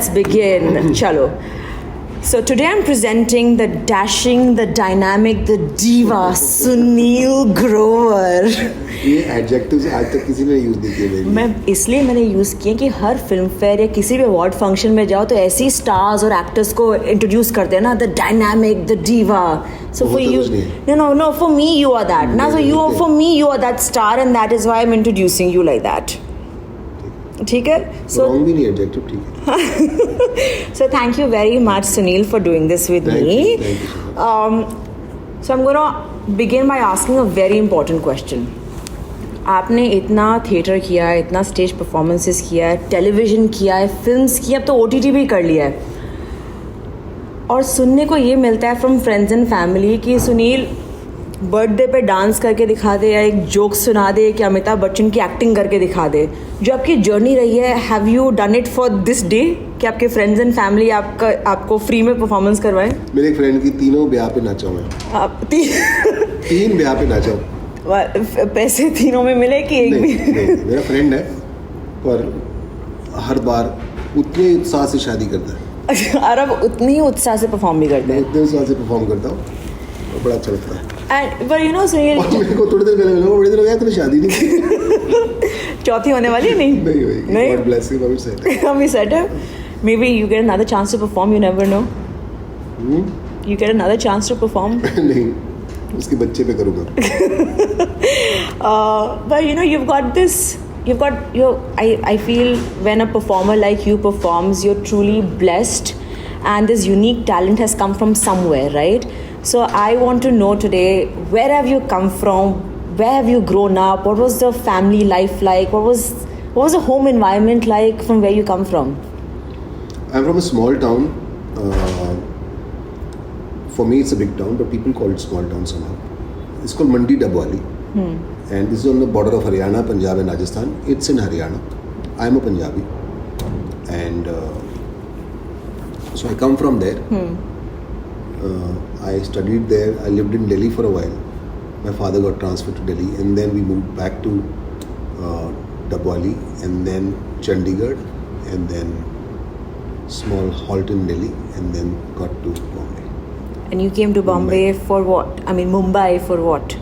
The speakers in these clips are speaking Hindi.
let's begin. Chalo. So today I'm presenting the dashing, the dynamic, the diva, Sunil Grover. ये एडजेक्टिव्स आज तक किसी ने यूज नहीं किए। मैं इसलिए मैंने यूज़ किए कि हर फिल्म फेयर या किसी भी अवार्ड फंक्शन में जाओ तो ऐसे ही स्टार्स और एक्टर्स को इंट्रोड्यूस करते हैं ना, the dynamic, the diva. So for you, no for me you are that ना. So you for me you are that star and that is why I am introducing you like that. ठीक है. सो रॉन्ग भी नहीं एडजेक्टिव, ठीक है. So thank you very much, Sunil, for doing this with Thank me. you, thank you. So I'm going to begin by asking a very important question. आपने इतना थिएटर किया है, इतना स्टेज परफॉर्मेंसेस किया है, टेलीविज़न किया है, फिल्म्स की, अब तो OTT भी कर लिया है, और सुनने को ये मिलता है फ्रॉम फ्रेंड्स एंड फैमिली कि सुनील बर्थडे पे डांस करके दिखा दे या एक जोक सुना दे कि अमिताभ बच्चन की एक्टिंग करके दिखा दे. जो आपकी जर्नी रही है, have you done it for this day कि आपके फ्रेंड्स एंड फैमिली आपको फ्री में परफॉर्मेंस करवाएं? मेरे एक फ्रेंड की तीनों ब्याह पे नाचा हूं मैं. आप तीन ब्याह पे नाचा हूं. पैसे तीनों में मिले कि एक भी? नहीं, मेरा फ्रेंड है पर हर बार उतने उत्साह से शादी करता है. और अब उतनी ही उत्साह से परफॉर्म भी करते हैं. उतने उत्साह से परफॉर्म करता हूँ और बड़ा अच्छा लगता है. But you know, Sunil, और मेरे को थोड़ी देर पहले मिला, बड़ी देर हो गया तूने शादी नहीं की. चौथी होने वाली है? नहीं होगी. God bless you, I'm set. हम set है. Maybe you get another chance to perform. You never know. You get another chance to perform. नहीं, उसके बच्चे पे करूँगा. But you know, you've got this. I feel when a performer like you performs, you're truly blessed, and this unique talent has come from somewhere, right? So I want to know today, where have you come from? Where have you grown up? What was the family life like? What was the home environment like from where you come from? I'm from a small town. For me, it's a big town, but people call it small town somehow. It's called Mandi Dabwali. And this is on the border of Haryana, Punjab and Rajasthan. It's in Haryana. I'm a Punjabi. And so I come from there. I studied there. I lived in Delhi for a while. My father got transferred to Delhi, and then we moved back to Dabwali, and then Chandigarh, and then small halt in Delhi, and then got to Bombay. And you came to Bombay for what? I mean, Mumbai for what?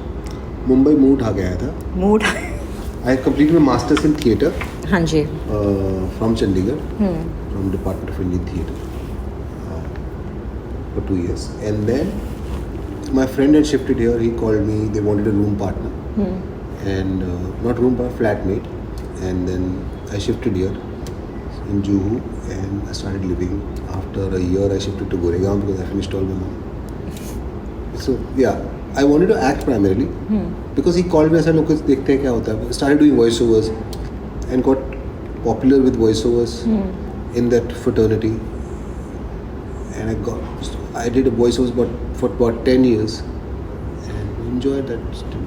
Mumbai mood आ गया था. Mood. I completed my masters in theatre. हाँ जी. From Chandigarh, from Department of Indian Theatre. For 2 years, and then my friend had shifted here. He called me. They wanted a room partner, and not room partner, flatmate. And then I shifted here in Juhu, and I started living. After a year, I shifted to Goregaon because I finished all my money. So yeah, I wanted to act primarily because he called me. I said, "Look, देखते हैं क्या होता है." Started doing voiceovers and got popular with voiceovers in that fraternity. And I did a voiceovers for about 10 years and enjoyed that still.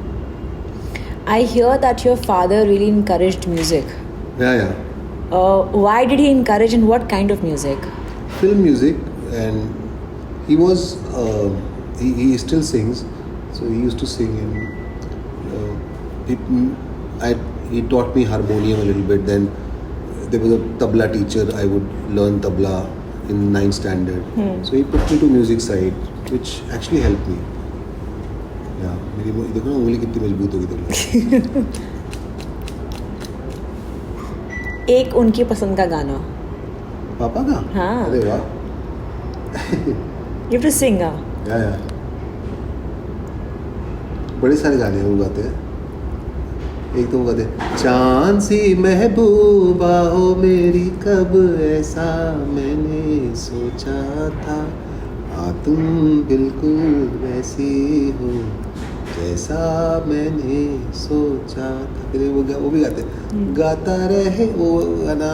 I hear that your father really encouraged music. Yeah. Why did he encourage, and what kind of music? Film music, and he was he still sings, so he used to sing, and he taught me harmonium a little bit. Then there was a tabla teacher. I would learn tabla in 9th standard. So he put me to music side, which actually helped me. Yeah, मेरी देखो ना उंगली कितनी मजबूत होगी देखो. एक उनकी पसंद का गाना. पापा का? हाँ. अरे वाह. You have to sing. Yeah. बड़े सारे गाने हैं वो गाते हैं. एक तो वो गाते हैं, चांद सी महबूबा हो मेरी, कब ऐसा मैंने सोचा था, तुम बिल्कुल वैसी हो जैसा मैंने सोचा था. फिर वो भी गाते हैं, गाता रहे. वो गाना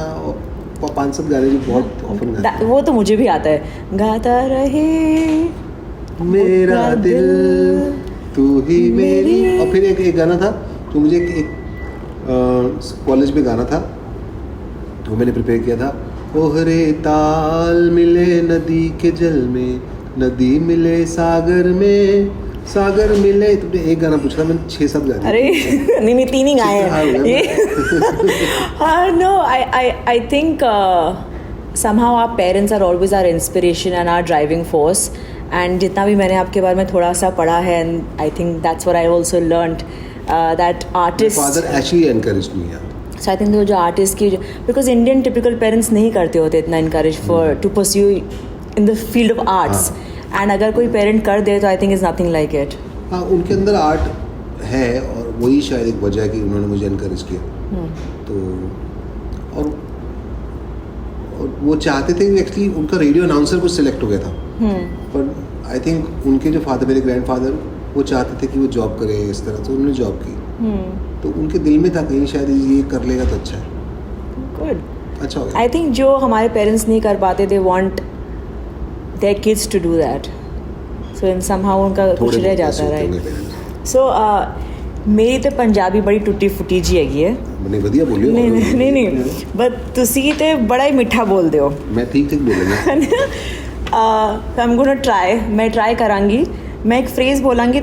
5-7 गाने जो बहुत ऑफन गाते हैं. वो तो मुझे भी आता है, गाता रहे मेरा दिल तू ही मेरी. और फिर एक गाना था तो मुझे एक कॉलेज में गाना था, वो मैंने प्रिपेयर किया था. ओहरे ताल मिले नदी के जल में, नदी मिले सागर में, सागर मिले. तुमने एक गाना पूछा था, मैंने 6-7 गाने. अरे नहीं 3 ही गाए हैं. No, I think somehow our parents are always our inspiration and our driving force. And जितना भी मैंने आपके बारे में थोड़ा सा पढ़ा है, and I think that's what I also learned, that artists. My father actually encouraged me. Yeah. So I think जो आर्टिस्ट की, बिकॉज इंडियन टिपिकल पेरेंट्स नहीं करते होते इतना encourage for to pursue in the field of arts, and अगर कोई पेरेंट कर दे तो I think is nothing like it. हाँ, उनके अंदर आर्ट है और वही शायद एक वजह है कि उन्होंने मुझे इनकरेज किया. तो और वो चाहते थे कि एक्चुअली उनका रेडियो अनाउंसर कुछ सिलेक्ट हो गया था, पर आई थिंक उनके जो फादर, मेरे ग्रैंडफादर, वो चाहते थे कि वो जॉब करे इस तरह, तो उन्होंने जॉब की. तो उनके दिल में था कहीं शायद ये कर लेगा तो अच्छा है. गुड. अच्छा हो गया. आई थिंक जो हमारे पेरेंट्स नहीं कर पाते, they want their kids to do that, so in somehow उनका कुछ रह जाता है, राइट. सो मेरी तो पंजाबी बड़ी टुटी फुटी जी हैगी है. मैंने वधिया बोलियो. नहीं बट तुसी ते बड़ा ही मिठा बोल दे हो. मैं ठीक बोलूंगा. आई एम गोना ट्राई, मैं ट्राई करांगी. मैं एक फ्रेज बोलांगी,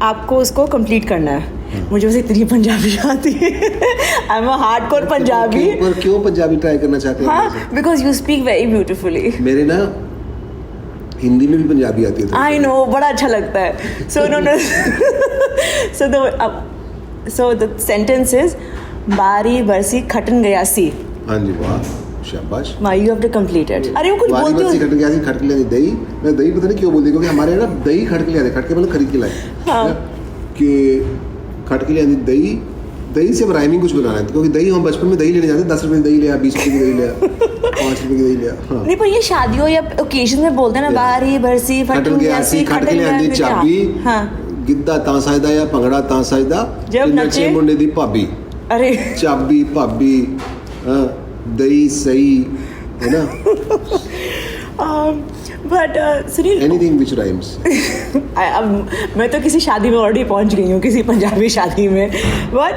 आपको उसको कंप्लीट करना है. मुझे बस इतनी पंजाबी आती है. I am a hardcore Punjabi. क्यों पंजाबी ट्राई करना चाहते हो? हाँ, because you speak very beautifully. मेरे ना हिंदी में भी पंजाबी आती है. आई नो, बड़ा अच्छा लगता है. सो द सेंटेंस इज बारी बरसी खटन गयासी. हाँ जी, वाह, शाबाश. My you have to complete it. अरे वो कुछ बारी बोलती बरसी खटन गयासी, खटके ले दही. मैं दही पता नहीं क्यों बोलती, क्योंकि हमारे ना दही खटके ले आते. खटके मतलब खरीद के लाए. हाँ. कि खटके ले आती दही. दही से राइमिंग कुछ बनाना है, क्योंकि दही हम बचपन में दही लेने जाते. 10 रुपए की दही लिया, 20 रुपए की दही लिया, 5 रुपए की दही लिया. हाँ. नहीं, पर ये शादियों या ओकेजन में बोलते हैं ना, बारी बरसी खटन गयासी, खटके ले आती चाबी. हाँ. गिद्दा तां साइदा या भंगड़ा तां साइदा, जब नचे मुंडे दी भाभी. अरे चाबी भाभी, दही सही, है ना. But Sunil, anything which rhymes. मैं तो किसी शादी में ऑलरेडी पहुंच गई हूँ, किसी पंजाबी शादी में. But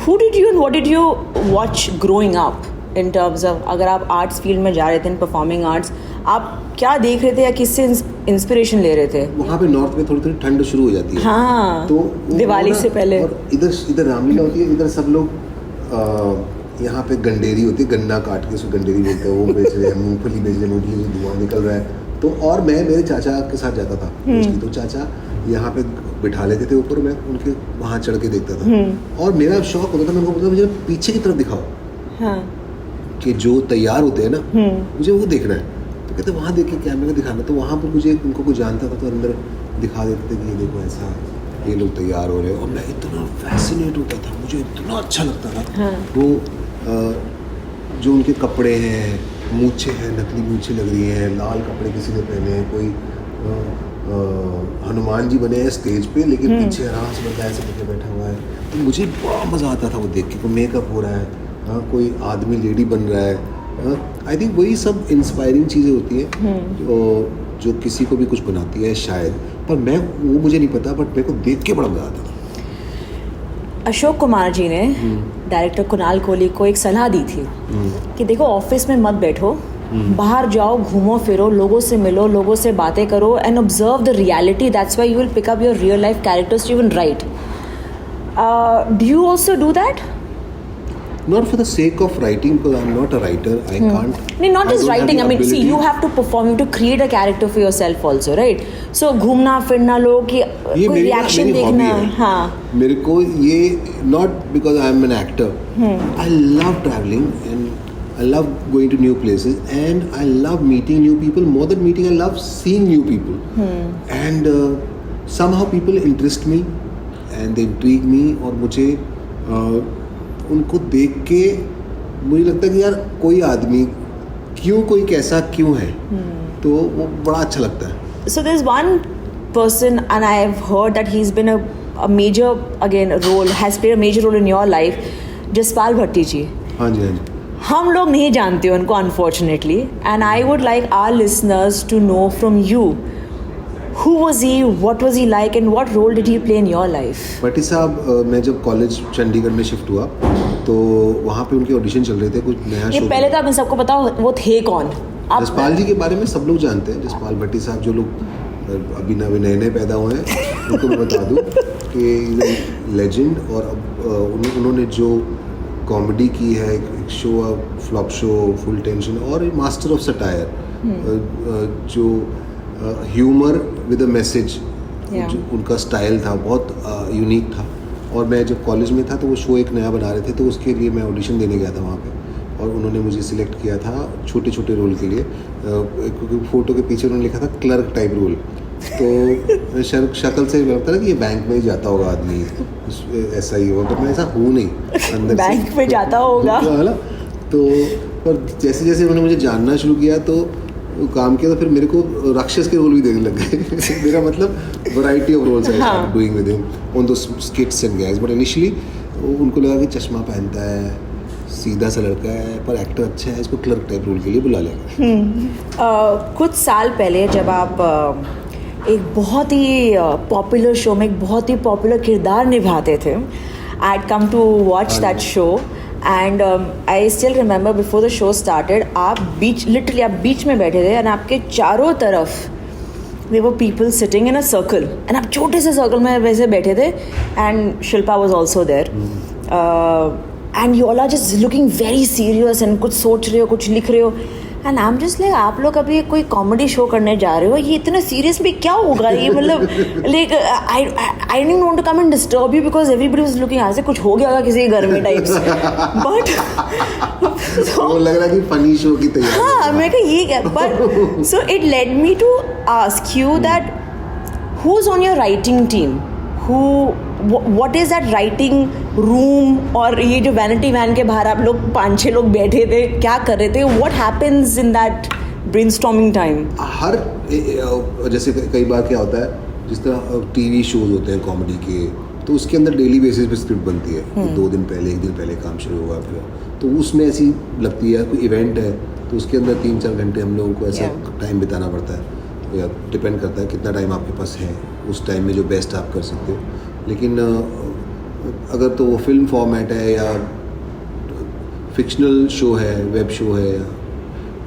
who did you and what did you watch growing up in terms of, अगर आप आर्ट्स फील्ड में जा रहे थे, इन परफॉर्मिंग आर्ट्स, आप क्या देख रहे थे या किससे इंस्पिरेशन ले रहे थे? वहाँ पे नॉर्थ में थोड़ी थोड़ी ठंड शुरू हो जाती है. हाँ, तो दिवाली से पहले. और इधर रामलीला होती है. इधर सब लोग यहाँ पे गंडेरी होती है, गन्ना काट के उसको गंडेरी बोलते हैं, वो बेच रहे हैं. मूंगफली बेच रहे हैं, मूंगफली से धुआं निकल रहा है. तो और मैं मेरे चाचा के साथ जाता था मोस्टली. तो चाचा यहाँ पे बिठा लेते थे ऊपर, मैं उनके वहाँ चढ़ के देखता था. और मेरा शौक होता था, मैं उनको बोलता मुझे पीछे की तरफ दिखाओ. हाँ. कि जो तैयार होते हैं ना, मुझे वो देखना है. तो कहते वहाँ देख के कैमरे में दिखाना. तो वहाँ पर मुझे उनको कुछ जानता था, तो अंदर दिखा देते थे कि ये देखो ऐसा ये लोग तैयार हो रहे हैं. और मैं इतना फैसिनेट होता था, मुझे इतना अच्छा लगता था. हाँ. वो जो उनके कपड़े हैं, मूछे हैं, नकली मूछे लग रही हैं, लाल कपड़े किसी ने पहने हैं, कोई हनुमान जी बने हैं स्टेज पे, लेकिन पीछे आराम से बंदा ऐसे करके बैठा हुआ है. तो मुझे बड़ा मज़ा आता था वो देख के. कोई मेकअप हो रहा है, हाँ, कोई आदमी लेडी बन रहा है. आई थिंक वही सब इंस्पायरिंग चीज़ें होती हैं जो किसी को भी कुछ बनाती है शायद. पर मैं वो मुझे नहीं पता, बट मेरे को देख के बड़ा मज़ा आता था. अशोक कुमार जी ने डायरेक्टर कुणाल कोहली को एक सलाह दी थी कि देखो, ऑफिस में मत बैठो, बाहर जाओ, घूमो फिरो, लोगों से मिलो, लोगों से बातें करो, and observe the reality. That's why you will pick up your real life characters to even write. Do you also do that? Not for the sake of writing, because I'm not a writer. I can't. No, not just writing. I mean, see, you have to perform. You have to create a character for yourself also, right? So, घूमना फिरना, लोगों की कोई reaction देखना. हाँ. मेरे को ये not because I'm an actor. I love traveling and I love going to new places and I love meeting new people. More than meeting, I love seeing new people. And somehow people interest me and they intrigue me. और मुझे उनको देख के मुझे लगता है कि यार कोई आदमी क्यों, कोई कैसा क्यों है. तो वो बड़ा अच्छा लगता है. So there's one person and I have heard that he's been a major has played a major role in your life, Jaspal भट्टी जी. हाँ जी, हाँ जी. हम लोग नहीं जानते उनको unfortunately, and I would like our listeners to know from you, who was he, what was he like and what role did he play in your life? भट्टी साहब, मैं जब कॉलेज चंडीगढ़ में शिफ्ट हुआ तो वहाँ पे उनके ऑडिशन चल रहे थे, कुछ नया शो. पहले तो आप सबको बताओ वो थे कौन? जसपाल जी के बारे में सब लोग जानते हैं. जसपाल भट्टी साहब, जो लोग अभी नए पैदा हुए हैं उनको मैं बता दूँ कि लेजेंड. और अब उन्होंने जो कॉमेडी की है, एक show, flop show, full tension, और मास्टर ऑफ सटायर, जो ह्यूमर विद अ मैसेज, जो उनका स्टाइल था बहुत यूनिक था। और मैं जब कॉलेज में था तो वो शो एक नया बना रहे थे, तो उसके लिए मैं ऑडिशन देने गया था वहाँ पे, और उन्होंने मुझे सिलेक्ट किया था छोटे छोटे रोल के लिए, क्योंकि फ़ोटो के पीछे उन्होंने लिखा था क्लर्क टाइप रोल। तो शक्ल से लगता था कि ये बैंक में ही जाता होगा आदमी, ऐसा ही होगा, तो मैं ऐसा हूँ नहीं अंदर बैंक में जाता होगा है ना। तो पर जैसे जैसे उन्होंने मुझे जानना शुरू किया तो काम किया, तो फिर मेरे को राक्षस के रोल भी देने लग गए। मेरा मतलब variety of roles I doing with him on those skits and gags. But initially उनको लगा कि चश्मा पहनता है, सीधा सा लड़का है, पर एक्टर अच्छा है, इसको क्लर्क टाइप रोल के लिए बुला लेगा। कुछ साल पहले जब आप एक बहुत ही पॉपुलर शो में एक बहुत ही पॉपुलर किरदार निभाते थे, I had come to watch that show and I still remember before the show started, आप बीच में बैठे थे एंड आपके चारों तरफ there were people sitting in a circle and आप छोटे से सर्कल में वैसे बैठे थे and Shilpa was also there and you all are just looking very serious and कुछ सोच रहे हो, कुछ लिख रहे हो, and I'm just like आप लोग अभी कोई कॉमेडी शो करने जा रहे हो, ये इतना सीरियस भी क्या होगा ये, मतलब like I didn't want to come and disturb you because everybody was looking ऐसे कुछ हो गया होगा किसी घर में टाइप्स, but वो लग रहा है कि फनी शो की तैयारी। हाँ, मैं कहा ये क्या, but so it led me to ask you that who's on your writing team, what is that writing room, और ये जो वैनिटी वैन के बाहर आप लोग 5-6 लोग बैठे थे, क्या कर रहे थे, what happens in that brainstorming time? हर जैसे कई बार क्या होता है, जिस तरह टीवी शोज होते हैं कॉमेडी के, तो उसके अंदर डेली बेसिस पे स्क्रिप्ट बनती है, 2 दिन पहले 1 दिन पहले काम शुरू होगा, फिर तो उसमें ऐसी लगती है कोई इवेंट है तो उसके अंदर 3-4 घंटे हम लोगों को ऐसा टाइम बिताना पड़ता है, या डिपेंड करता है कितना टाइम आपके पास है उस टाइम में जो बेस्ट आप कर सकते हो। लेकिन अगर तो वो फिल्म फॉर्मेट है या फिक्शनल शो है, वेब शो है,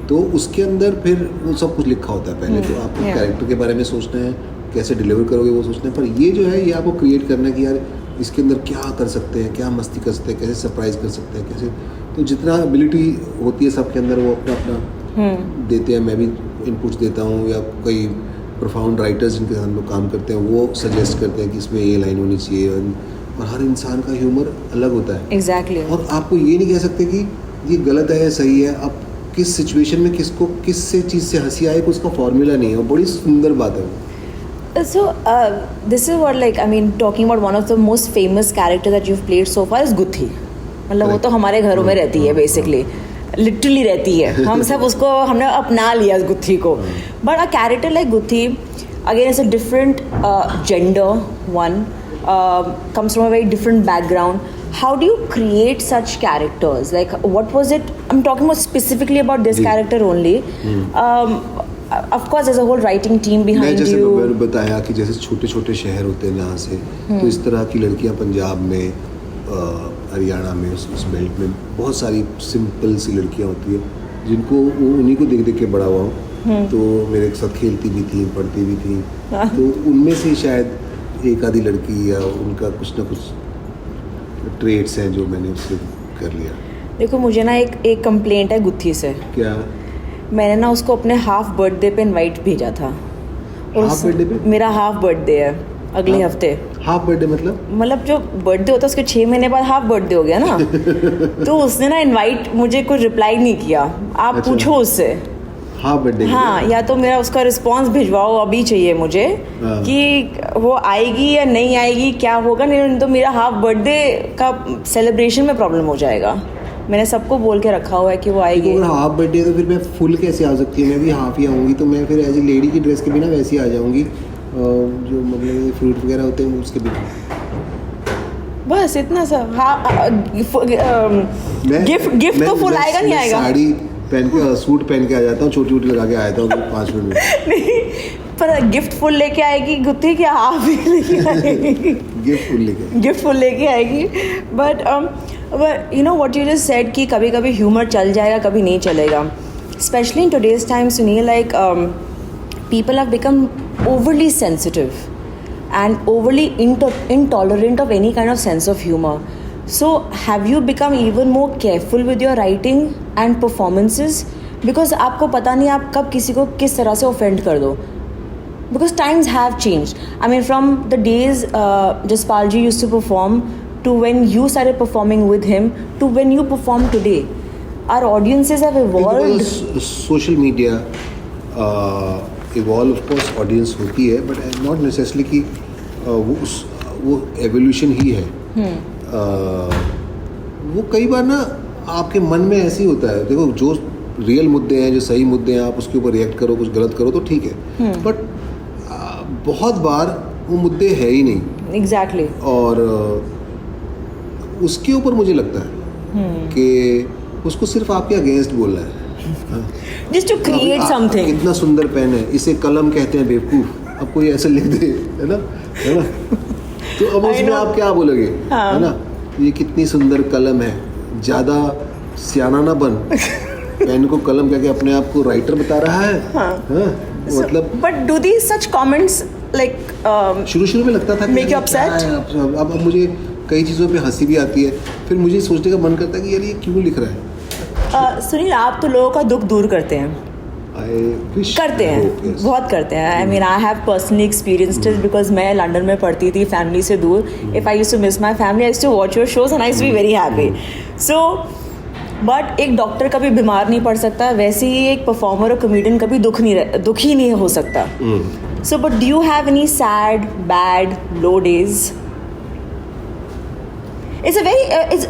तो उसके अंदर फिर वो सब कुछ लिखा होता है पहले, तो आपको कैरेक्टर के बारे में सोचना है, कैसे डिलीवर करोगे वो सोचना है, पर ये जो है ये आपको क्रिएट करना है कि यार इसके अंदर क्या कर सकते हैं, क्या मस्ती कर सकते हैं, कैसे सरप्राइज कर सकते हैं, कैसे, तो जितना एबिलिटी होती है सबके अंदर वो अपना अपना देते हैं। मैं भी इनपुट्स देता हूँ, या कई प्रोफाउंड राइटर्स जिनके साथ हम लोग काम करते हैं वो सजेस्ट करते हैं कि इसमें ये लाइन होनी चाहिए, और हर इंसान का ह्यूमर अलग होता है। Exactly. और आपको ये नहीं कह सकते कि ये गलत है या सही है, आप किस सिचुएशन में किसको किस से चीज़ से हंसी आए, उसका फॉर्मूला नहीं है, और बड़ी सुंदर बात है वो। So this is what, like, I mean, talking about one of the most famous characters that you've played so far is गुत्थी। मतलब वो तो हमारे घरों में रहती है बेसिकली, लिटरली रहती है, हम सब उसको हमने अपना लिया उस गुत्थी को। बट अ कैरेक्टर लाइक गुत्थी, again it's a different gender, one comes from a very different background. How do you create such characters? Like, what was it? I'm talking about specifically about this character only. Of course, there's a whole writing team behind मैं जैसे you. मैंने बताया कि जैसे छोटे छोटे शहर होते हैं यहाँ से, तो इस तरह की लड़कियाँ पंजाब में, हरियाणा में, उस बेल्ट में बहुत सारी सिंपल सी लड़कियाँ होती है जिनको वो उन्हीं को देख देख के बड़ा हुआ हूँ, तो मेरे साथ खेलती भी थी, पढ़ती भी थी, तो उनमें से शायद एक आधी लड़की या उनका कुछ ना कुछ ट्रेड्स हैं जो मैंने उससे कर लिया। देखो, मुझे ना एक कंप्लेंट है गुत्थी से। क्या? मैंने ना उसको अपने हाफ बर्थडे पे इनवाइट भेजा था, और हाफ बर्थडे पे? मेरा हाफ बर्थडे है अगले हफ्ते। हाफ बर्थडे मतलब जो बर्थडे होता है उसके 6 महीने बाद हाफ बर्थडे हो गया ना। तो उसने ना इनवाइट मुझे कुछ रिप्लाई नहीं किया। आप अच्छा। पूछो उससे हाफ बर्थडे। हाँ, या तो मेरा उसका रिस्पांस भिजवाओ, अभी चाहिए मुझे कि वो आएगी या नहीं आएगी, क्या होगा, नहीं तो मेरा हाफ बर्थडे का सेलिब्रेशन में प्रॉब्लम हो जाएगा। मैंने सबको बोल के रखा हुआ है कि वो आएगी। अगर हाफ बर्थडे तो फिर मैं फुल कैसे आ सकती है? मैं भी हाफ ही आऊँगी, तो मैं फिर एज ए लेडी की ड्रेस के बिना वैसे ही आ जाऊँगी, जो मतलब फ्रूट वगैरह होते हैं उसके बिना। बस इतना सा। हाँ, गिफ्ट तो फुल आएगा नहीं आएगा। साड़ी पहन के, सूट पहन के आ जाता हूँ, छोटी छोटी लगा के आया था 5 मिनट में। नहीं, पर गिफ्ट फुल लेके आएगी गुत्थी, क्या हाफ ही लेके आएगी? गिफ्ट फुल लेके आएगी। But you know what you just said कि कभी कभी ह्यूमर चल जाएगा, कभी नहीं चलेगा। स्पेशली इन टुडेज टाइम सुनिए, like people have become overly sensitive and overly intolerant of any kind of sense of humor. So have you become even more careful with your writing and performances? Because आपको पता नहीं आप कब किसी को किस तरह से offend कर दो. Because times have changed. I mean, from the days Jaspal ji used to perform to when you started performing with him to when you perform today, our audiences have evolved. Social media evolve, of course, audience होती है, but not necessarily कि वो evolution ही है. वो कई बार ना आपके मन में ऐसे ही होता है. देखो, जो रियल मुद्दे हैं, जो सही मुद्दे हैं, आप उसके ऊपर रिएक्ट करो, कुछ गलत करो तो ठीक है, बट बहुत बार वो मुद्दे है ही नहीं. एग्जैक्टली. और उसके ऊपर मुझे लगता है कि उसको सिर्फ आपके अगेंस्ट बोलना है. Just to create something. कितना सुंदर पेन है, इसे कलम कहते हैं बेवकूफ. अब कोई ऐसे लिख दे, है ना, तो अब उसमें आप क्या बोलोगे, है ना, ये कितनी सुंदर कलम है. ज़्यादा सियाना ना बन. पेन को कलम कह के अपने आप को राइटर बता रहा है. मतलब but do the such comments like शुरू में लगता था कि मेक यू अपसेट. अब मुझे कई चीज़ों पे हंसी भी आती है. फिर मुझे सोचने का मन करता है कि यार ये क्यों लिख रहा है. सुनील, आप तो लोगों का दुख दूर करते हैं. करते हैं, बहुत करते हैं. I mean, I have personally experienced it because मैं लंदन में पढ़ती थी फैमिली से दूर. If I used to miss my family, I used to watch your shows and I used to be very happy. So but एक डॉक्टर कभी बीमार नहीं पड़ सकता, वैसे ही एक परफॉर्मर और कॉमेडियन कभी दुख ही नहीं हो सकता. So but do you have any sad, bad, low days? It's a very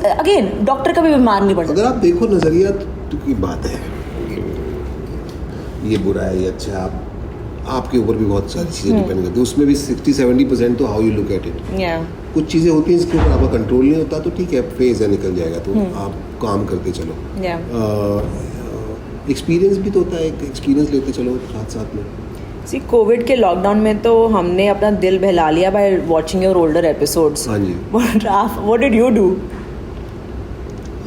again, doctor कभी बीमार नहीं पड़ सकता. अगर आप देखो, नजरिया की बात है, ये बुरा है, ये अच्छा है, आपके ऊपर भी बहुत सारी चीज़ें डिपेंड करती है. उसमें भी 60-70% तो how you look at it. कुछ चीज़ें होती हैं जिसके ऊपर आपका कंट्रोल नहीं होता, तो ठीक है, फेज है, निकल जाएगा, तो आप काम करते चलो. एक्सपीरियंस भी तो होता है, एक्सपीरियंस लेते चलो साथ में. सी, कोविड के लॉकडाउन में तो हमने अपना दिल बहला लिया by watching your older episodes. हाँ जी. What did you do?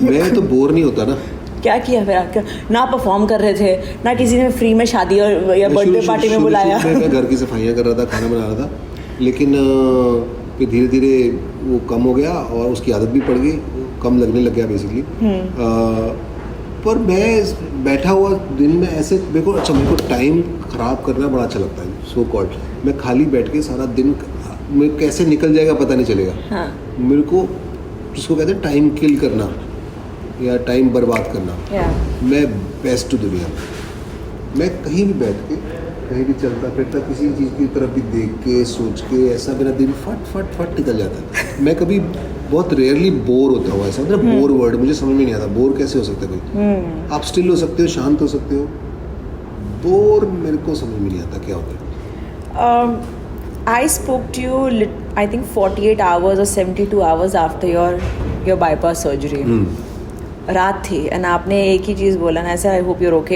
मैं तो बोर नहीं होता ना. क्या किया फिर आपका? ना परफॉर्म कर रहे थे, ना किसी ने फ्री में शादी और या बर्थडे पार्टी में बुलाया. मैं घर की सफाइयाँ कर रहा था, खाना बना रहा था, लेकिन फिर धीरे धीरे वो कम हो गया और उसकी आदत भी पड़ गई, कम लगने लग गया बेसिकली. पर मैं बैठा हुआ दिन में ऐसे मेरे को टाइम ख़राब करना बड़ा अच्छा लगता है. सो कॉल्ड मैं खाली बैठ के सारा दिन में कैसे निकल जाएगा पता नहीं चलेगा. मेरे को जिसको कहते हैं टाइम किल करना या टाइम बर्बाद करना, मैं बेस्ट दुनिया में. मैं कहीं भी बैठ के, कहीं भी चलता फिरता, किसी चीज़ की तरफ भी देख के, सोच के, ऐसा मेरा दिन फट निकल जाता है. मैं कभी बहुत रेयरली बोर होता हूँ. ऐसा मतलब बोर वर्ड मुझे समझ में नहीं आता. बोर कैसे हो सकता है कोई? आप स्टिल हो सकते हो, शांत हो सकते हो. बोर मेरे को समझ में नहीं आता क्या होता है. I spoke to you, I think 48 hours or 72 hours after your bypass surgery. रात थी एंड आपने एक ही चीज़ बोला ना, ऐसे I hope you're okay.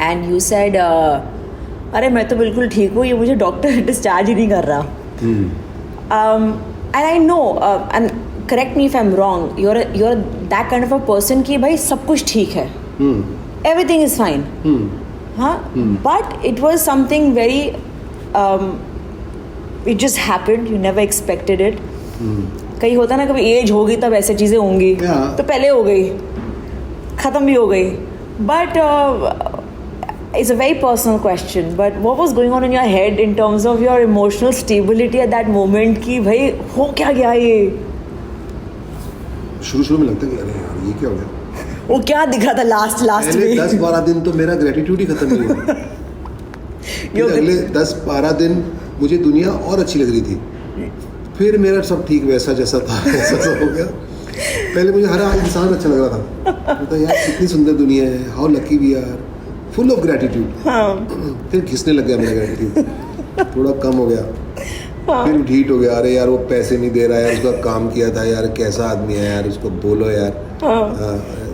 And you said, अरे मैं तो बिल्कुल ठीक हूँ, ये मुझे डॉक्टर डिस्चार्ज ही नहीं कर रहा. And I know, and correct me if I am wrong, your that kind of a person कि भाई सब कुछ ठीक है, एवरीथिंग इज फाइन. हाँ, but it was something very, it just happened, you never expected it. कहीं होता ना, कभी एज होगी तब ऐसे चीज़ें होंगी, तो पहले हो गई, ख़त्म भी हो गई. But it's a very personal question, but what was going on in your head in terms of your emotional stability at that moment कि भाई हो क्या गया ये? शुरू में लगता है कि अरे यार ये क्या हो गया. वो क्या दिख रहा था लास्ट में? 10-12 दिन तो मेरा ग्रेटिट्यूड ही खत्म नहीं हुआ. अगले 10-12 दिन मुझे दुनिया और अच्छी लग रही थी. फिर मेरा सब ठीक वैसा जैसा था वैसा सब हो गया. पहले मुझे हर इंसान अच्छा लग रहा था. तो यार कितनी सुंदर दुनिया है, how lucky we are, full of gratitude. फिर घिसने लग गया मेरा ग्रेटिट्यूड, थोड़ा कम हो गया. फिर ढीठ हो गया, अरे यार वो पैसे नहीं दे रहा यार, उसका काम किया था यार, कैसा आदमी है यार, उसको बोलो यार.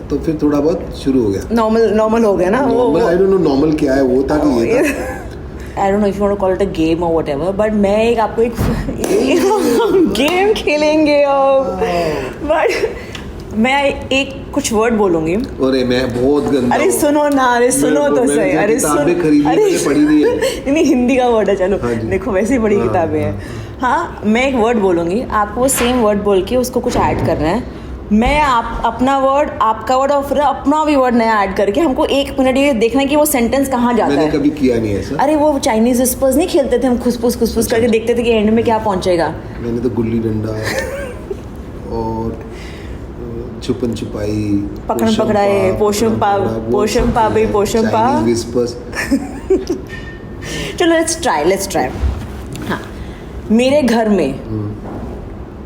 तो फिर थोड़ा बहुत शुरू हो गया, नॉर्मल हो गया ना. आई डोंट नो नॉर्मल क्या है, वो था कि ये था. I don't know if you want to call it a game or whatever, but मैं आपको एक गेम खेलेंगे but मैं एक कुछ वर्ड बोलूंगी. अरे मैं बहुत गंदा. अरे सुनो ना, अरे सुनो तो सही. अरे किताबें खरीदी, मैंने पढ़ी नहीं है. नहीं, हिंदी का वर्ड है, चलो देखो वैसे ही बड़ी किताबें हैं. हाँ, मैं एक वर्ड बोलूँगी, आपको वो सेम वर्ड बोल के उसको कुछ ऐड करना है। मैं अपना वर्ड, आपका वर्ड और फिर अपना भी वर्ड नया ऐड करके हमको 1 मिनट ये देखना है कि वो सेंटेंस कहाँ जाता मैंने है। कभी किया नहीं ऐसा। अरे वो चाइनीज विस्पर्स नहीं खेलते थे हम, खुसफुस करके देखते थे कि एंड में क्या पहुंचेगा। मैंने तो गुल्ली डंडा और छुपन छुपाई, पकड़न पकड़ाई, पोषम पा भाई पोषम पा। Chinese whispers. चलो लेट्स ट्राई। हाँ, मेरे घर में,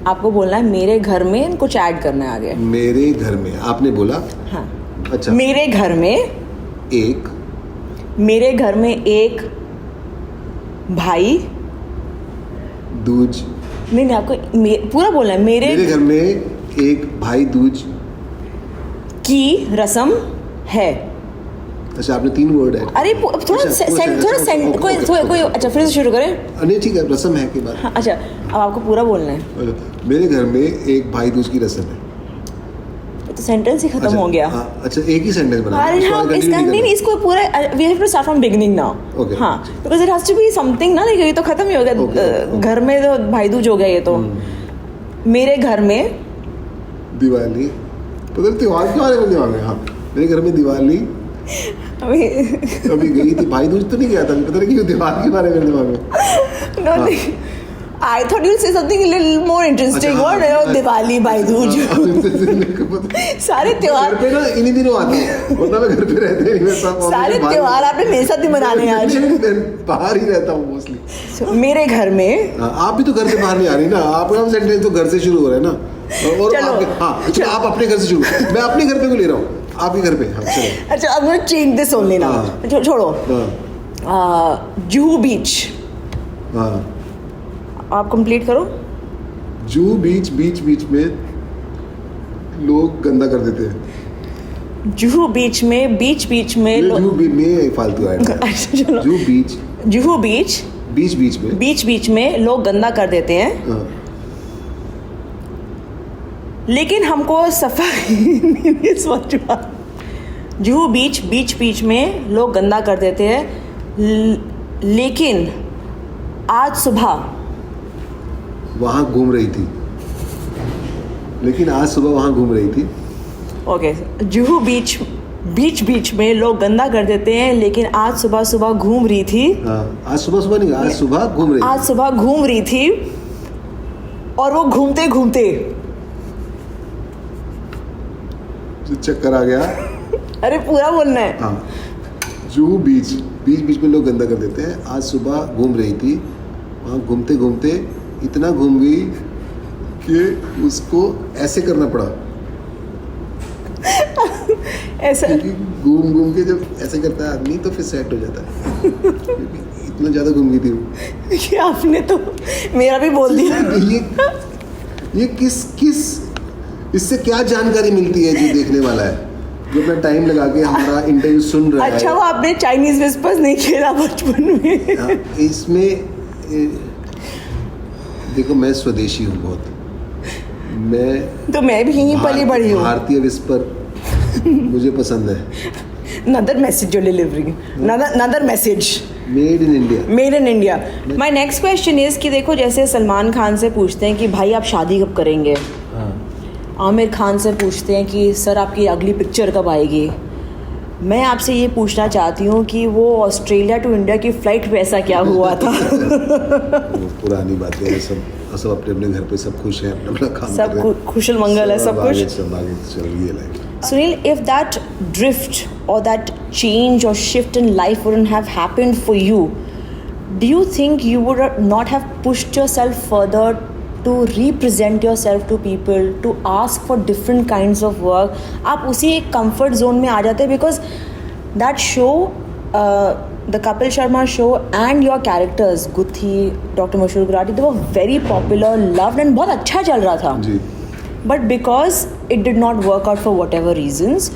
आपको बोलना है मेरे घर में, कुछ ऐड करना है आगे। मेरे घर में आपने बोला। हाँ, अच्छा। मेरे घर में एक भाई दूज। नहीं आपको पूरा बोलना है। मेरे घर में एक भाई दूज की रस्म है। अच्छा, आपने 3 वर्ड है। अरे कोई अच्छा फिर से शुरू करें। नहीं ठीक है, रस्म है के बाद। हाँ, अच्छा अब आपको पूरा बोलना है। मेरे घर में एक भाई दूज की रस्म है। तो सेंटेंस ही खत्म हो गया। अच्छा, एक ही सेंटेंस बना। अरे हाँ, इसका नहीं इसको पूरा we have to start from beginning now. हाँ, because it has to be something ना, ये तो खत्म ही हो गया। घर में तो भाई दूज हो गया ये तो। मेरे घर में दिवाली, पता नहीं त्योहार के बारे में दिमाग में। हाँ, मेरे घर में दिवाली अभी गई थी। भाई दूज तो नहीं गया था, पता नहीं क्यों त्योहार के बारे में दिमाग में। No, I thought you'll say something a little more interesting. What है दिवाली, भाई दूज, सारे त्योहार घर पे ना इन्हीं दिनों आते हैं, वरना मैं घर पे रहते नहीं। सारे त्योहार आपने मेरे साथ ही मनाने हैं आज। बाहर ही रहता हूँ मोस्टली। मेरे घर में, आप भी तो घर से बाहर नहीं आ रही ना, आपका सेंटेंस तो घर से शुरू हो रहा है ना। और चलो आप अपने घर से शुरू, मैं अपने घर पे को ले रहा हूँ, आपके घर पे। हाँ चलो। अच्छा अब मैं चेंज दिस ओनली ना, छोड़ो। जुहू बीच, हाँ आप कंप्लीट करो। जुहू बीच में लोग गंदा कर देते हैं। जुहू बीच में जुहू बीच में फालतू आया। जुहू बीच में लोग गंदा कर देते हैं। लेकिन हमको सफाई जुहू बीच में लोग गंदा कर देते हैं, लेकिन आज सुबह वहाँ घूम रही थी। ओके, जुहू बीच में लोग गंदा कर देते हैं, लेकिन आज सुबह घूम रही थी। आज सुबह नहीं, आज सुबह घूम रही थी। और वो घूमते चक्कर आ गया। अरे पूरा बोलना है। हाँ, जुहू बीच में लोग गंदा कर देते हैं। आज सुबह घूम रही थी, वहाँ घूमते इतना घूम गई कि उसको ऐसे करना पड़ा। ऐसा घूम के जब ऐसे करता है आदमी तो फिर सेट हो जाता है। इतना ज्यादा घूम गई थी वो। ये आपने तो मेरा भी बोल दिया। ये किस इससे क्या जानकारी मिलती है जो देखने वाला है, जो अपना टाइम लगा के हमारा इंटरव्यू सुन रहा है। अच्छा, वो आपने चाइनीज विस्पर्स नहीं खेला बचपन में? इसमें देखो, मैं स्वदेशी हूँ बहुत। मैं भी यहीं पली बड़ी हूँ। भारतीय विस्पर मुझे पसंद है। Another message you're delivering. Another message. Made in India. My next question is कि देखो, जैसे सलमान खान से पूछते हैं कि भाई आप शादी कब करेंगे, आमिर खान से पूछते हैं कि सर आपकी अगली पिक्चर कब आएगी। मैं आपसे ये पूछना चाहती हूँ कि वो ऑस्ट्रेलिया टू इंडिया की फ्लाइट पे ऐसा क्या हुआ था? पुरानी बातें हैं, सब अपने घर पे सब खुश हैं, अपना काम सब कर रहे हैं, खुशल मंगल है, सब कुछ सब आगे चल रही है life. Sunil, if that drift or that change or shift in life wouldn't have happened for you, do you think you would not have pushed yourself further to represent yourself to people, to ask for different kinds of work? आप उसी एक comfort zone में आ जाते हैं, because that show, the Kapil Sharma show and your characters, Guthi, Dr. Mashur Gulati, they were very popular, loved and बहुत अच्छा चल रहा था। जी। But because it did not work out for whatever reasons,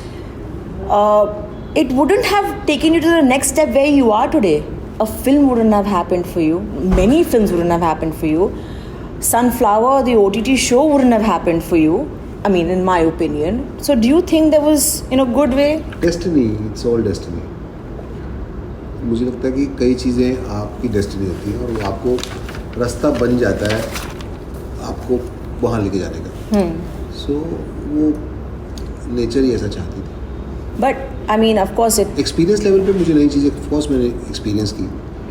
it wouldn't have taken you to the next step where you are today. A film wouldn't have happened for you. Many films wouldn't have happened for you. Sunflower, the OTT show, wouldn't have happened for you. I mean, in my opinion. So do you think there was, good way? Destiny, it's all destiny. मुझे लगता है कि कई चीज़ें आपकी डेस्टिनी होती हैं और वो आपको रास्ता बन जाता है आपको वहाँ लेके जाने का. सो वो नेचर ही ऐसा चाहती थी. But I mean of course it experience level पे मुझे नई चीज़ें ऑफ कोर्स मैंने एक्सपीरियंस की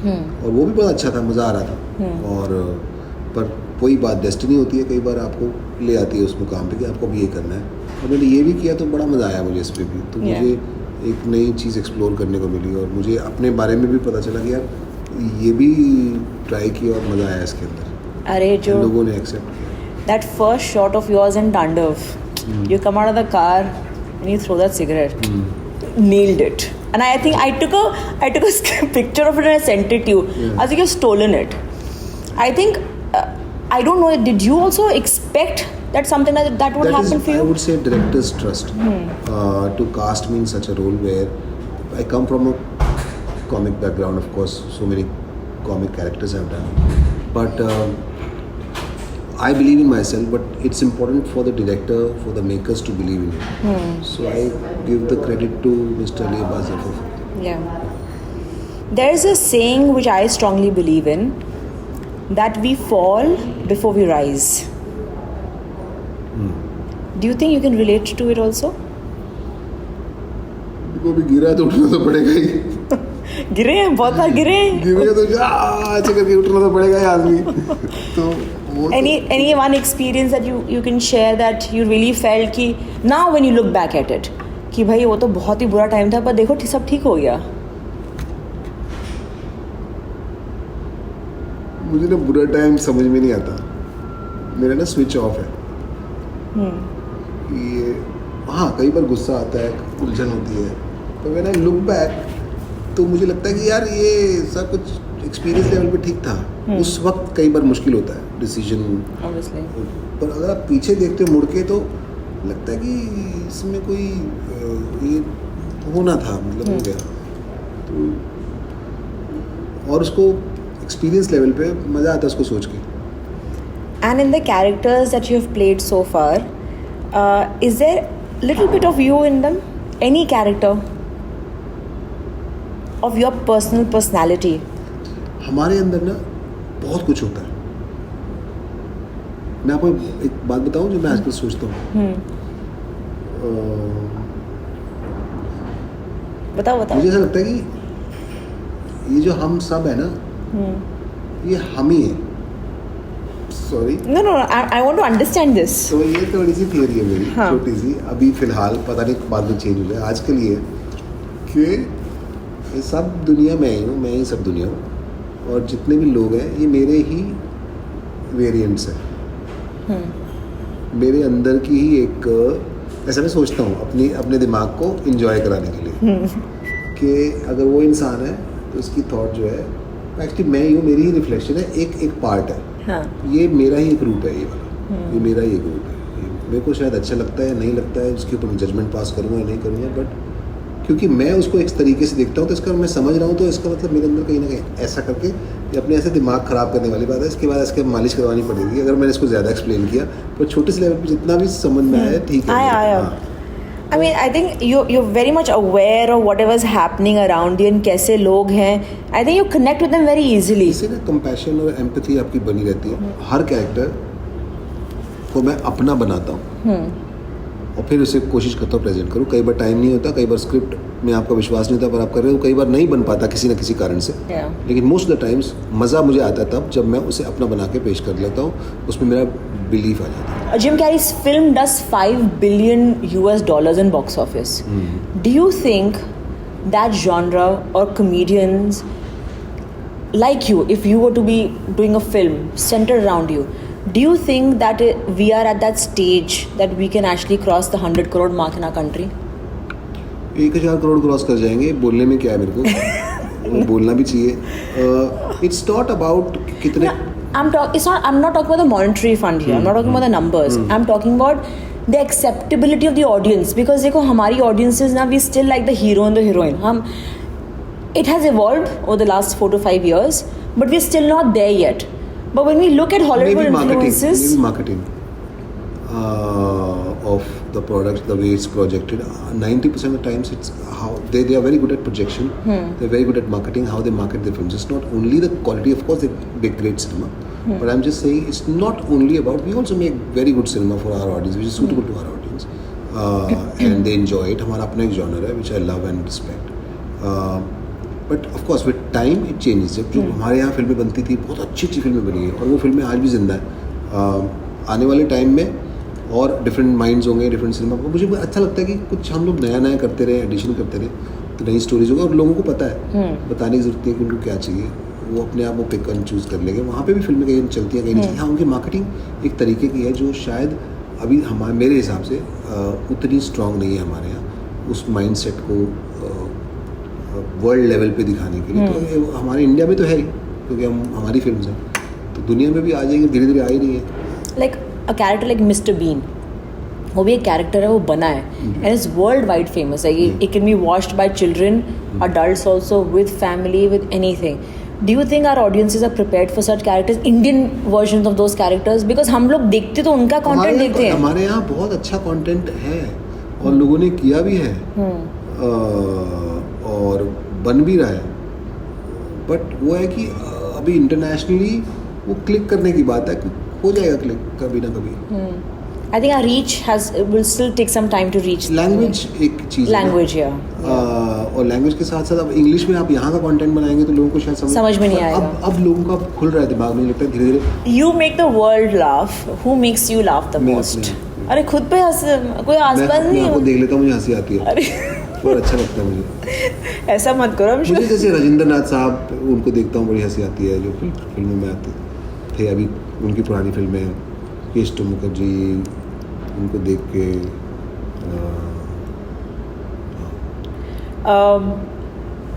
और वो भी बहुत अच्छा था, मज़ा आ रहा था. और पर कोई बात डेस्टिनी होती है, कई बार आपको ले आती है उस मुकाम पे कि आपको भी ये करना है. और मैंने ये भी किया तो बड़ा मज़ा आया मुझे इस पर भी. तो मुझे एक नई चीज़ एक्सप्लोर करने को मिली और मुझे अपने बारे में भी पता चला कि यार ये भी ट्राई किया और मज़ा आया इसके अंदर. अरे जो लोगों ने एक्सेप्ट किया. that first shot of yours in Tandav, you come out of the car and you throw that cigarette. Nailed it. And I think I took a picture of it and I sent it to you. Yeah. I think you've stolen it. I think I don't know. Did you also expect that something like that would happen for you? I would say director's trust to cast me in such a role where I come from a comic background. Of course, so many comic characters I've done, but I believe in myself. But it's important for the director, for the makers to believe in you. So I give the credit to Mr. Ali Abbas Zafar. Yeah. There is a saying which I strongly believe in, that we fall before we rise. Do you think you can relate to it also? को भी गिरा तो उठना तो पड़ेगा ही. गिरे हैं, बहुत बार गिरे हैं. गिरेगा तो ऐसे करके उठना तो पड़ेगा ही आदमी. तो any one experience that you can share that you really felt कि now when you look back at it कि भाई वो तो बहुत ही बुरा टाइम था पर देखो सब ठीक हो गया. मुझे ना बुरा टाइम समझ में नहीं आता. मेरा ना स्विच ऑफ है. ये हाँ कई बार गुस्सा आता है, उलझन होती है, पर व्हेन आई लुक बैक तो मुझे लगता है कि यार ये सब कुछ एक्सपीरियंस लेवल पे ठीक था. उस वक्त कई बार मुश्किल होता है डिसीजन, पर अगर आप पीछे देखते हो मुड़ के तो लगता है कि इसमें कोई ये होना था, मतलब हो गया. तो और उसको एक्सपीरियंस लेवल पे मज़ा आता है उसको सोच के. And in the characters that you have played so far, is there little bit of you in them? Any character of your personal personality? हमारे अंदर ना बहुत कुछ होता है. मैं आपको एक बात बताऊं जो मैं आजकल सोचता हूँ. बताओ. मुझे ऐसा लगता है कि ये जो हम सब है ना, ये हम ही है. Sorry. No, I want to understand this. तो ये थोड़ी सी थियरी है मेरी, छोटी सी. अभी फिलहाल पता नहीं बाद में चेंज हो जाए. आज के लिए कि ये सब दुनिया मैं ही हूँ, मैं ही सब दुनिया हूँ. और जितने भी लोग हैं ये मेरे ही वेरिएंट्स हैं. मेरे अंदर की ही एक ऐसा मैं सोचता हूँ अपने दिमाग को इंजॉय कराने के लिए कि अगर वो इंसान है तो उसकी थॉट जो है एक्चुअली मैं ही हूँ, मेरी ही रिफ्लेक्शन है, एक पार्ट है. ये मेरा ही एक रूप है, ये वाला ये मेरा ही एक रूप है. मेरे को शायद अच्छा लगता है, नहीं लगता है, उसके ऊपर मैं जजमेंट पास करूँगा या नहीं करूँगा, बट क्योंकि मैं उसको एक तरीके से देखता हूँ तो इसका मैं समझ रहा हूँ, तो इसका मतलब मेरे अंदर कहीं ना कहीं ऐसा करके ये अपने ऐसे दिमाग ख़राब करने वाली बात है. इसके बाद इसके मालिश करवानी पड़ेगी अगर मैंने इसको ज़्यादा एक्सप्लेन किया. पर छोटे से लेवल पर जितना भी समझ में आया ठीक है. आया. I mean, I think you're very much aware of whatever's happening around you and कैसे लोग हैं. I think you connect with them very easily. इससे ना कंपैशन और एम्पैथी आपकी बनी रहती है. हर कैरेक्टर को मैं अपना बनाता हूँ और फिर उसे कोशिश करता हूँ प्रेजेंट करूँ. कई बार टाइम नहीं होता, कई बार स्क्रिप्ट में आपका विश्वास नहीं होता, पर आप कर रहे हो. कई बार नहीं बन पाता किसी न किसी कारण से. लेकिन मोस्ट ऑफ द टाइम्स मज़ा मुझे आता है तब जब मैं उसे अपना बना के पेश कर लेता हूँ. उसमें मेरा बिलीफ आ जाता है. Jim Carrey's film does $5 billion in box office. Do you think that genre or comedians like you, if you were to be doing a film centered around you, do you think that we are at that stage that we can actually cross the 100 crore mark in our country? 1000 crore cross कर जाएंगे. बोलने में क्या है मेरे को बोलना भी चाहिए. इट्स नॉट अबाउट कितने. I'm not talking about the monetary fund here. I'm not talking about the numbers. I'm talking about the acceptability of the audience. Because देखो हमारी audiences now, we still like the hero and the heroine. It has evolved over the last 4 to 5 years, but we're still not there yet. But when we look at Hollywood influences, maybe marketing of the product, the way it's projected, 90% of the times it's how they are very good at projection. They're very good at marketing, how they market their films. It's not only the quality, of course they make great cinema, But I'm just saying it's not only about, we also make very good cinema for our audience, which is suitable to our audience. And they enjoy it. हमारा अपना एक genre है, which I love and respect. But of course with time it changes. जब जो हमारे यहाँ फिल्में बनती थी, बहुत अच्छी फिल्में बनी है और वो फिल्में आज भी जिंदा है. आने वाले टाइम में और डिफरेंट माइंड्स होंगे, डिफरेंट सिनेमा. मुझे अच्छा लगता है कि कुछ हम लोग नया करते रहे, एडिशन करते रहे, तो नई स्टोरीज होगी और लोगों को पता है, बताने की जरूरत नहीं है कि उनको क्या चाहिए. वो अपने आप वो पिक एंड चूज़ कर लेंगे. वहाँ पे भी फिल्में कहीं चलती हैं, कहीं नहीं चलती. हाँ, उनकी मार्केटिंग एक तरीके की है जो शायद अभी मेरे हिसाब से उतनी स्ट्रांग नहीं है हमारे यहाँ उस माइंडसेट को वर्ल्ड लेवल पे दिखाने के लिए. तो हमारे इंडिया में तो है ही, क्योंकि हमारी फिल्म हैं, तो दुनिया में भी आ जाएंगे, धीरे धीरे आ ही रही है. Like a character like Mister Bean, वो भी एक कैरेक्टर है, वो बना है and is world wide famous है. It can be watched by children, adults also, with family, with anything. Do you think our audiences are prepared for such characters, Indian versions of those characters? Because हम लोग देखते तो उनका कंटेंट देखते हैं. हमारे यहाँ बहुत अच्छा कंटेंट है और लोगों ने किया भी है और बन भी रहा है. बट वो है कि अभी इंटरनेशनली वो क्लिक करने की बात है, हो जाएगा क्लिक कभी ना कभी. I think our reach will still take some time to reach. Language एक चीज़. लैंग्वेज या और लैंग्वेज के साथ साथ अब इंग्लिश में आप यहाँ का कंटेंट बनाएंगे तो लोगों को शायद समझ में नहीं आएगा. अब लोगों का खुल रहा है दिमाग में, लगता है धीरे धीरे. You make the world laugh. Who makes you laugh the most? अरे खुद पे कोई आसपास नहीं. मैं देख लेता हूँ, मुझे हंसी आती है. बहुत अच्छा लगता है मुझे. ऐसा मत करो. मुझे जैसे राजेंद्र नाथ साहब, उनको देखता हूँ बड़ी हंसी आती है, जो फिल्मों में आते थे. अभी उनकी पुरानी फिल्में, केशव मुखर्जी, उनको देख के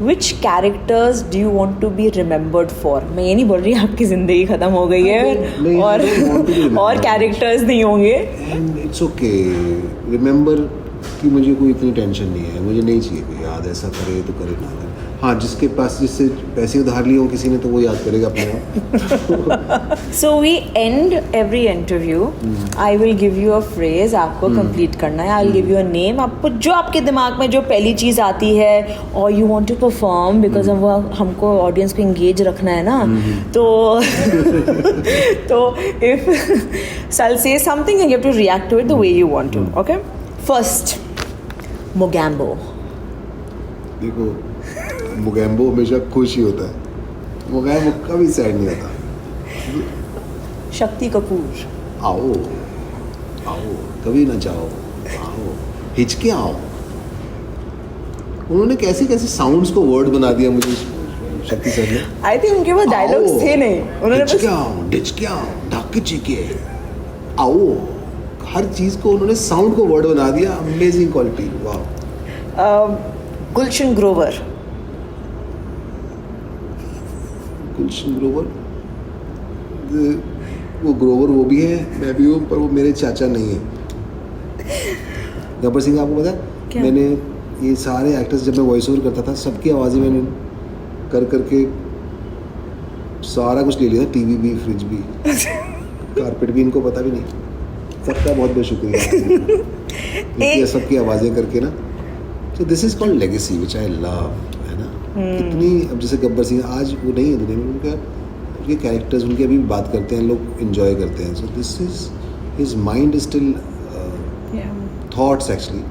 Which characters do you want to be remembered for? मैं ये नहीं बोल रही आपकी ज़िंदगी ख़त्म हो गई है और कैरेक्टर्स नहीं होंगे. And it's okay. Remember कि मुझे कोई इतनी टेंशन नहीं है, मुझे नहीं चाहिए कि याद ऐसा करे तो करे ना करे. हाँ, जिसके पास जिससे पैसे उधार लिए हो किसी ने तो वो याद करेगा अपने आप. So we end every interview. I will give you a phrase, आपको complete करना है. I'll give you a name. आपको जो आपके दिमाग में जो पहली चीज़ आती है और you want to perform because हमको audience को engage रखना है ना, तो if so I'll say something and you have to react to it the way you want to. Okay? First, Mogambo. देखो, मोगैम्बो हमेशा खुश ही होता है, मोगैम्बो कभी सैड नहीं होता. शक्ति कपूर. आओ आओ, कभी ना जाओ, आओ, हिचके आओ. उन्होंने कैसे कैसे साउंड्स को वर्ड बना दिया मुझे शक्ति सर ने. आई थिंक उनके पास डायलॉग्स थे नहीं, उन्होंने हिचके आओ, डिचके आओ, ढाके चिके आओ, हर चीज को उन्होंने साउंड को वर्ड बना दिया. Amazing quality. वाह. गुलशन ग्रोवर. गुलशन ग्रोवर, वो ग्रोवर वो भी है, मैं भी हूँ, पर वो मेरे चाचा नहीं है. गब्बर सिंह आपको पता है, मैंने ये सारे एक्टर्स जब मैं वॉइस ओवर करता था, सबकी आवाज़ें मैंने कर करके सारा कुछ ले लिया. टीवी भी, फ्रिज भी, कारपेट भी, इनको पता भी नहीं. सबका बहुत बहुत शुक्रिया. सबकी आवाज़ें करके ना. So this is called legacy, which I love, है ना. इतनी, अब जैसे गब्बर सिंह आज वो नहीं है दुनिया में, उनके कैरेक्टर्स, उनकी अभी भी बात करते हैं लोग, एंजॉय करते हैं. So this is, his mind is still thoughts actually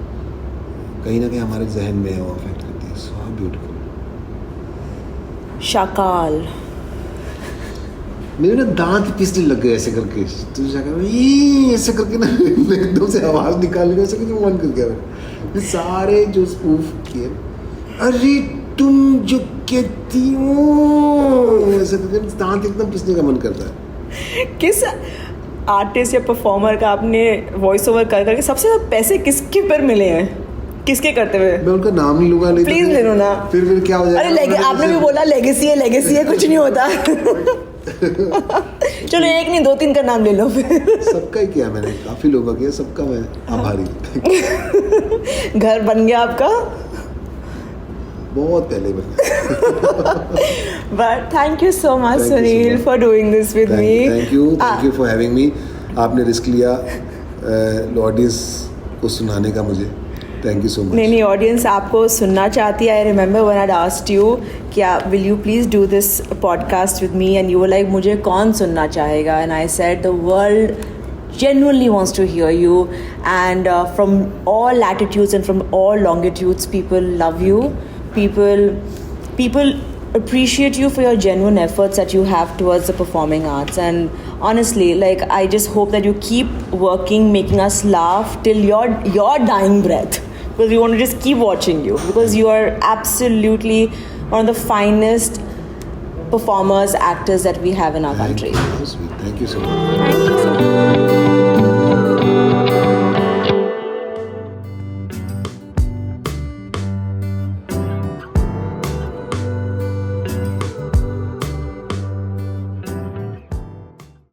कहीं ना कहीं हमारे जहन में है, वो अफेक्ट करती है. So beautiful. शाकाल. मेरे ना दांत पिसने लग गए ऐसे करके, तो ऐसे करके ना एकदम से आवाज़ निकालने का ऐसे करके मन कर गया. सारे जो स्पूफ किए, अरे तुम जो कहती हो, ऐसे करके दांत एकदम पिसने का मन करता है. किस आर्टिस्ट या परफॉर्मर का आपने वॉइस ओवर कर करके सबसे ज़्यादा पैसे किसके पर मिले हैं, किसके करते हुए? मैं उनका नाम नहीं लूँगा, नहीं प्लीज ले लो ना. फिर क्या हो जाएगा? अरे आपने भी बोला लेगेसी है, कुछ नहीं होता. चलो एक नहीं 2-3 का नाम ले लो फिर. सबका ही किया मैंने, काफी लोगों का किया, सबका मैं आभारी. घर बन गया आपका बहुत पहले बन गया. But thank you so much Sunil for doing this with me. Thank you for having me. आपने रिस्क लिया ऑडियंस को सुनाने का मुझे, Thank you so much. नहीं ऑडियंस आपको सुनना चाहती है. I remember when I asked you क्या will you please do this podcast with me and you were like मुझे कौन सुनना चाहेगा and I said the world genuinely wants to hear you, and from all latitudes and from all longitudes people love you. People appreciate you for your genuine efforts that you have towards the performing arts, and honestly, like, I just hope that you keep working, making us laugh till your dying breath, because we want to just keep watching you, because you are absolutely one of the finest performers, actors that we have in our country. Thank you so much. Thank you so much.